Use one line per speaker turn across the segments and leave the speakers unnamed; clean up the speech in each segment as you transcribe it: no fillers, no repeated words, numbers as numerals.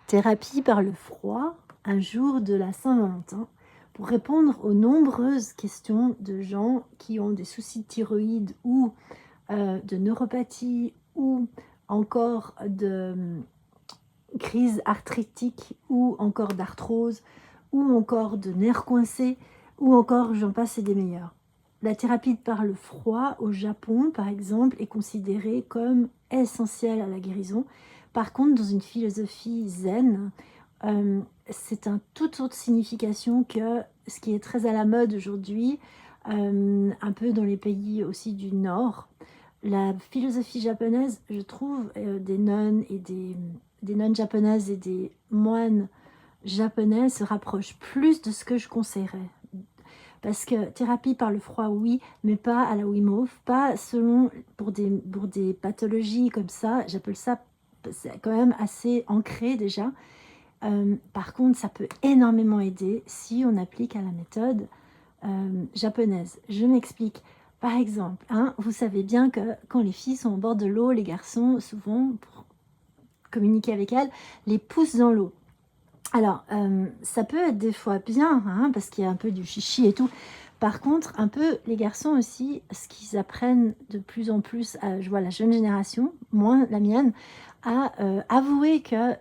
Thérapie par le froid, un jour de la Saint-Valentin, pour répondre aux nombreuses questions de gens qui ont des soucis de thyroïde ou de neuropathie ou encore de crise arthritique ou encore d'arthrose ou encore de nerfs coincés ou encore j'en passe et des meilleurs. La thérapie par le froid au Japon, par exemple, est considérée comme essentielle à la guérison. Par contre, dans une philosophie zen, c'est un toute autre signification que ce qui est très à la mode aujourd'hui, un peu dans les pays aussi du Nord. La philosophie japonaise, je trouve, des nonnes et des nonnes japonaises et des moines japonais se rapproche plus de ce que je conseillerais. Parce que thérapie par le froid, oui, mais pas à la Wim Hof, pas selon pour des pathologies comme ça. J'appelle ça, c'est quand même assez ancré déjà. Par contre, ça peut énormément aider si on applique à la méthode japonaise. Je m'explique. Par exemple, hein, vous savez bien que quand les filles sont au bord de l'eau, les garçons, souvent, pour communiquer avec elles, les poussent dans l'eau. Alors, ça peut être des fois bien, hein, parce qu'il y a un peu du chichi et tout. Par contre, un peu les garçons aussi, ce qu'ils apprennent de plus en plus, je vois la jeune génération, moins la mienne, à avouer que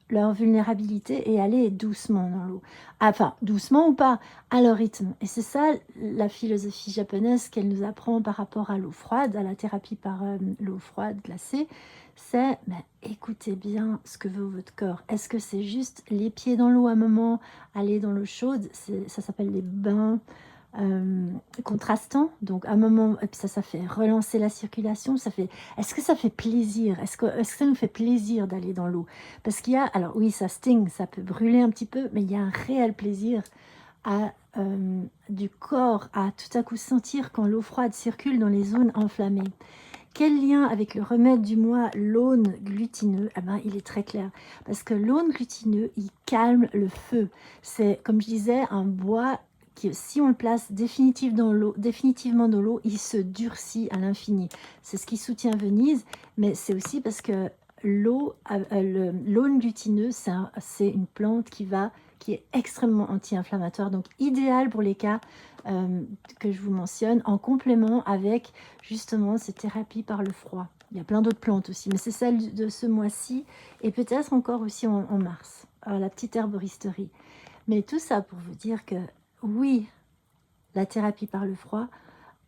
leur vulnérabilité est aller doucement dans l'eau. Enfin, doucement ou pas, à leur rythme. Et c'est ça la philosophie japonaise qu'elle nous apprend par rapport à l'eau froide, à la thérapie par l'eau froide glacée. C'est, écoutez bien ce que veut votre corps. Est-ce que c'est juste les pieds dans l'eau à un moment, aller dans l'eau chaude, ça s'appelle les bains contrastants. Donc à un moment, et puis ça fait relancer la circulation. Est-ce que ça fait plaisir? Est-ce que ça nous fait plaisir d'aller dans l'eau? Parce qu'il y a, alors oui, ça sting, ça peut brûler un petit peu, mais il y a un réel plaisir à, du corps à tout à coup sentir quand l'eau froide circule dans les zones enflammées. Quel lien avec le remède du mois, l'aune glutineux? Eh ben, il est très clair. Parce que l'aune glutineux, il calme le feu. C'est, comme je disais, un bois qui, si on le place définitivement dans l'eau, il se durcit à l'infini. C'est ce qui soutient Venise, mais c'est aussi parce que l'aune glutineux, c'est une plante qui est extrêmement anti-inflammatoire, donc idéal pour les cas que je vous mentionne, en complément avec justement ces thérapies par le froid. Il y a plein d'autres plantes aussi, mais c'est celle de ce mois-ci et peut-être encore aussi en mars, la petite herboristerie. Mais tout ça pour vous dire que oui, la thérapie par le froid,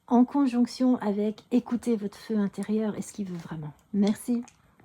en conjonction avec écouter votre feu intérieur et ce qu'il veut vraiment. Merci.